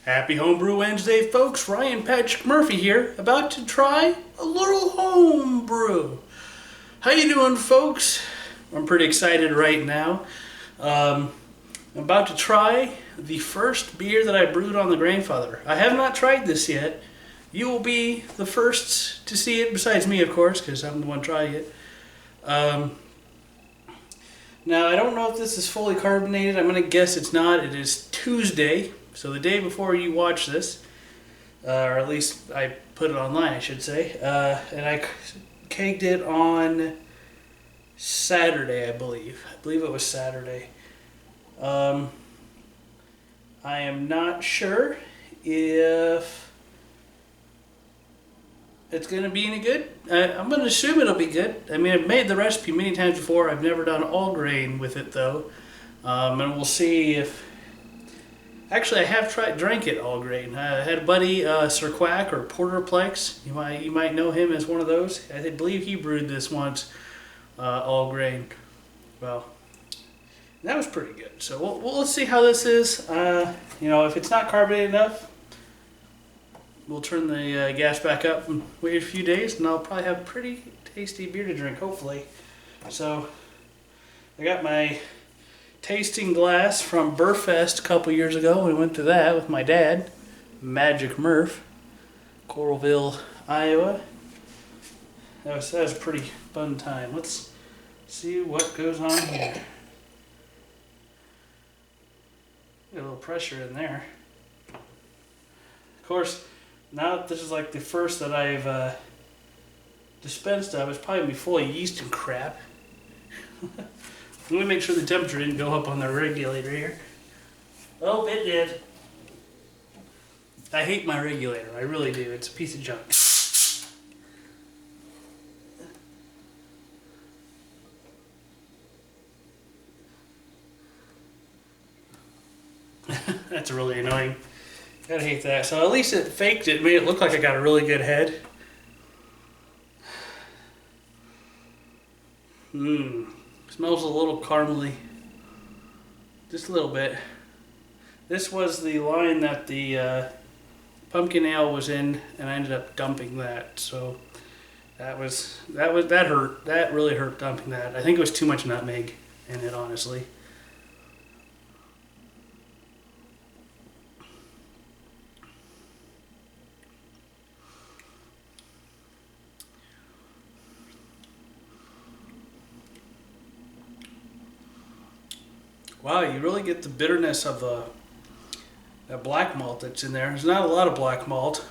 Happy Homebrew Wednesday, folks. Ryan Patrick Murphy here, about to try a little homebrew. How you doing, folks? I'm pretty excited right now. I'm about to try the first beer that I brewed on the Grainfather. I have not tried this yet. You will be the first to see it, besides me, of course, because I'm the one trying it. Now, I don't know if this is fully carbonated. I'm going to guess it's not. It is Tuesday, so the day before you watch this, or at least I put it online, I should say. And I kegged it on Saturday, I believe. I believe it was Saturday. I am not sure if it's going to be any good. I'm going to assume it'll be good. I mean, I've made the recipe many times before. I've never done all grain with it, though. And we'll see if... Actually, I have drank it all grain. I had a buddy, Sir Quack or Porterplex. You might know him as one of those. I believe he brewed this once, all grain. Well, that was pretty good. So we'll see how this is. If it's not carbonated enough, we'll turn the gas back up and wait a few days, and I'll probably have pretty tasty beer to drink, hopefully. So I got my tasting glass from Burfest a couple years ago. We went to that with my dad, Magic Murph, Coralville, Iowa. That was a pretty fun time. Let's see what goes on here. Got a little pressure in there. Of course, now that this is like the first that I've dispensed of, it's probably going to be full of yeast and crap. Let me make sure the temperature didn't go up on the regulator here. Oh, it did. I hate my regulator. I really do. It's a piece of junk. That's really annoying. Gotta hate that. So at least it faked it, made it look like I got a really good head. Smells a little caramely. Just a little bit. This was the line that the pumpkin ale was in, and I ended up dumping that. So that hurt. That really hurt dumping that. I think it was too much nutmeg in it, honestly. Wow, you really get the bitterness of that black malt that's in there. There's not a lot of black malt,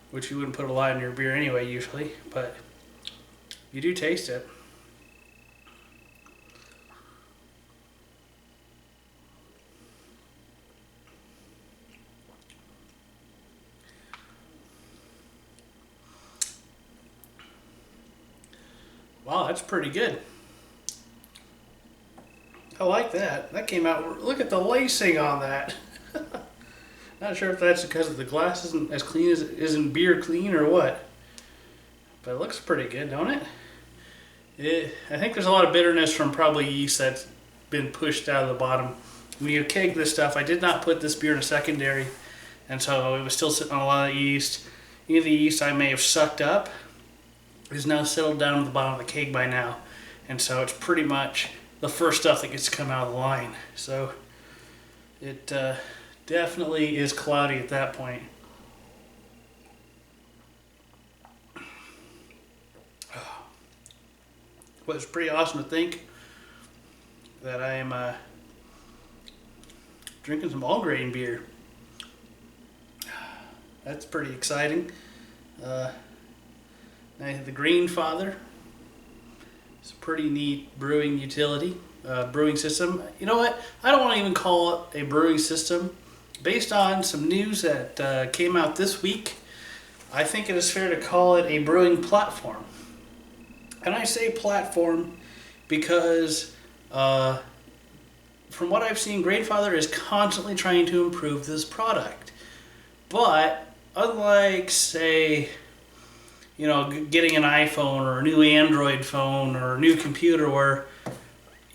which you wouldn't put a lot in your beer anyway, usually, but you do taste it. Wow, that's pretty good. I like that. That came out, look at the lacing on that. Not sure if that's because the glass isn't as clean as it isn't beer clean or what. But it looks pretty good, don't it? I think there's a lot of bitterness from probably yeast that's been pushed out of the bottom. When you keg this stuff, I did not put this beer in a secondary, and so it was still sitting on a lot of yeast. Any of the yeast I may have sucked up is now settled down to the bottom of the keg by now. And so it's pretty much the first stuff that gets to come out of the line. So it definitely is cloudy at that point. Well, it's pretty awesome to think that I am drinking some all grain beer. That's pretty exciting. Now the Grainfather. It's a pretty neat brewing utility, brewing system. You know what? I don't want to even call it a brewing system. Based on some news that came out this week, I think it is fair to call it a brewing platform. And I say platform because from what I've seen, Grainfather is constantly trying to improve this product. But unlike, say, getting an iPhone or a new Android phone or a new computer where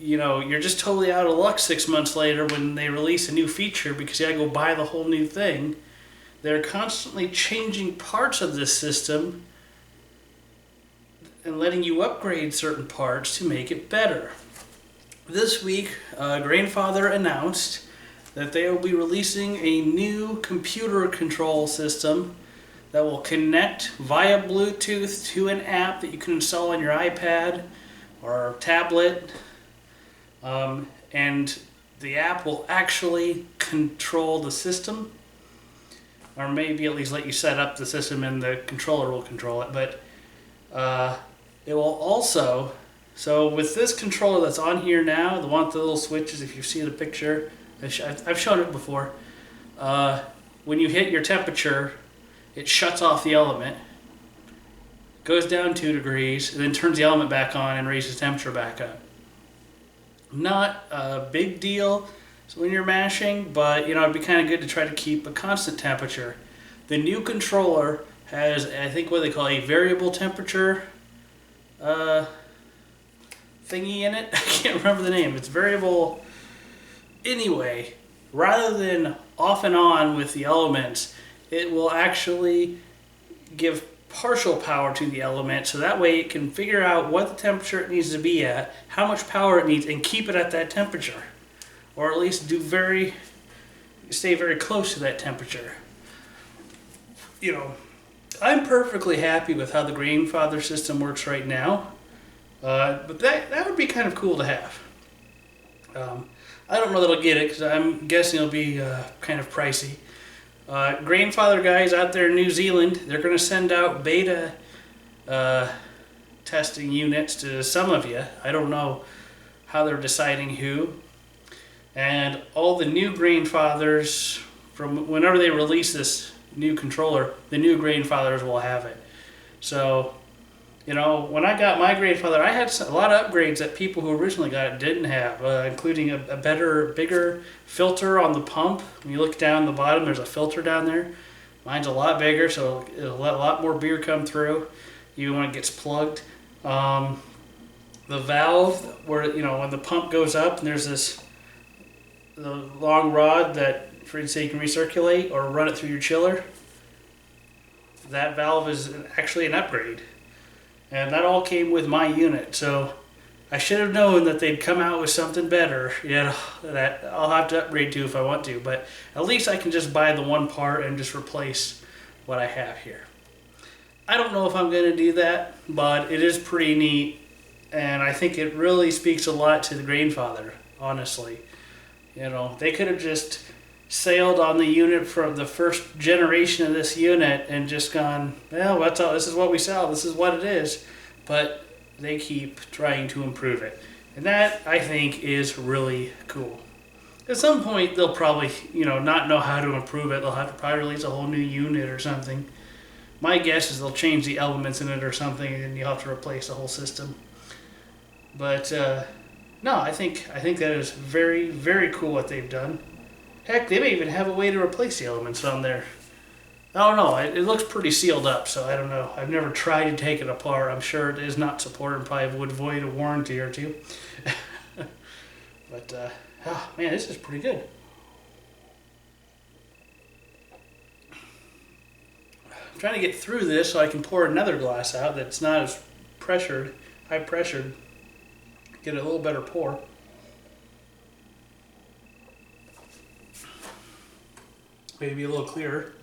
you're just totally out of luck 6 months later when they release a new feature because you gotta go buy the whole new thing. They're constantly changing parts of this system and letting you upgrade certain parts to make it better. This week, Grainfather announced that they will be releasing a new computer control system that will connect via Bluetooth to an app that you can install on your iPad or tablet. And the app will actually control the system, or maybe at least let you set up the system and the controller will control it. But it will also, so with this controller that's on here now, the one with the little switches, if you see the picture, I've shown it before. When you hit your temperature, it shuts off the element, goes down 2 degrees, and then turns the element back on and raises temperature back up. Not a big deal when you're mashing, but it'd be kind of good to try to keep a constant temperature. The new controller has, I think, what they call a variable temperature thingy in it. I can't remember the name. It's variable. Anyway, rather than off and on with the elements, it will actually give partial power to the element, so that way it can figure out what the temperature it needs to be at, how much power it needs, and keep it at that temperature, or at least stay very close to that temperature. I'm perfectly happy with how the Grainfather system works right now, but that would be kind of cool to have. I don't know that I'll get it because I'm guessing it'll be kind of pricey. Grainfather guys out there in New Zealand, they're going to send out beta testing units to some of you. I don't know how they're deciding who. And all the new Grainfathers, from whenever they release this new controller, the new Grainfathers will have it. So, when I got my Grainfather, I had a lot of upgrades that people who originally got it didn't have, including a better, bigger filter on the pump. When you look down the bottom, there's a filter down there. Mine's a lot bigger, so it'll let a lot more beer come through, even when it gets plugged. The valve, where, when the pump goes up, and there's the long rod that, so you can recirculate or run it through your chiller. That valve is actually an upgrade. And that all came with my unit, so I should have known that they'd come out with something better, that I'll have to upgrade to if I want to, but at least I can just buy the one part and just replace what I have here. I don't know if I'm going to do that, but it is pretty neat, and I think it really speaks a lot to the Grainfather, honestly. They could have just sailed on the unit from the first generation of this unit and just gone, well, this is what we sell, this is what it is. But they keep trying to improve it. And that, I think, is really cool. At some point, they'll probably, not know how to improve it. They'll have to probably release a whole new unit or something. My guess is they'll change the elements in it or something, and then you'll have to replace the whole system. But, no, I think that is very, very cool what they've done. Heck, they may even have a way to replace the elements on there. I don't know. It looks pretty sealed up, so I don't know. I've never tried to take it apart. I'm sure it is not supported and probably would void a warranty or two. But, man, this is pretty good. I'm trying to get through this so I can pour another glass out that's not as high pressured. Get a little better pour. Maybe a little clearer.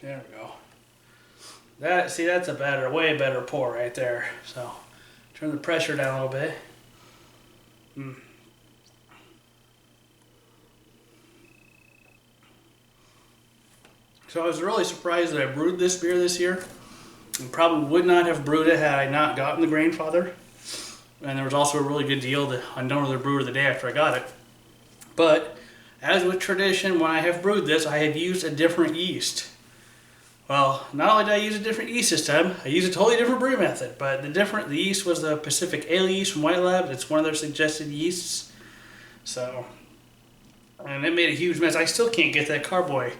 There we go. That's a way better pour right there. So turn the pressure down a little bit. So I was really surprised that I brewed this beer this year. And probably would not have brewed it had I not gotten the Grainfather. And there was also a really good deal on No Other Brewer the day after I got it. But, as with tradition, when I have brewed this, I have used a different yeast. Well, not only did I use a different yeast this time, I used a totally different brew method. But the yeast was the Pacific Ale yeast from White Lab. It's one of their suggested yeasts. So, and it made a huge mess. I still can't get that carboy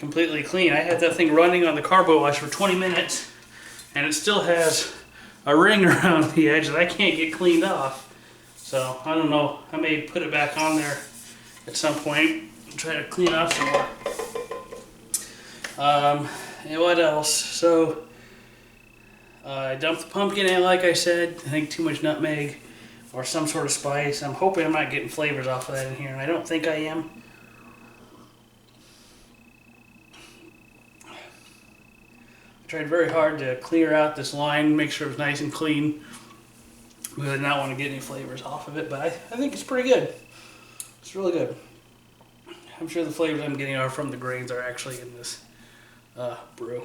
completely clean. I had that thing running on the carbo wash for 20 minutes and it still has a ring around the edge that I can't get cleaned off. So I don't know, I may put it back on there at some point and try to clean it off some more. And what else? So I dumped the pumpkin in, like I said. I think too much nutmeg or some sort of spice. I'm hoping I'm not getting flavors off of that in here, and I don't think I am. I tried very hard to clear out this line, make sure it was nice and clean, because I did not want to get any flavors off of it, but I think it's pretty good. It's really good. I'm sure the flavors I'm getting are from the grains are actually in this brew.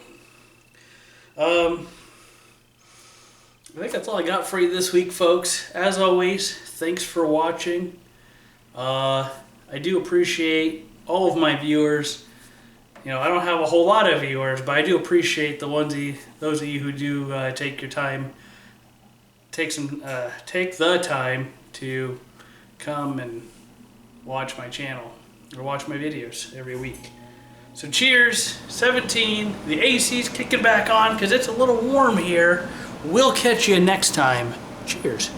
I think that's all I got for you this week, folks. As always, thanks for watching. I do appreciate all of my viewers. You know, I don't have a whole lot of viewers, but I do appreciate those of you who do take your time, take the time to come and watch my channel or watch my videos every week. So cheers, 17. The AC's kicking back on because it's a little warm here. We'll catch you next time. Cheers.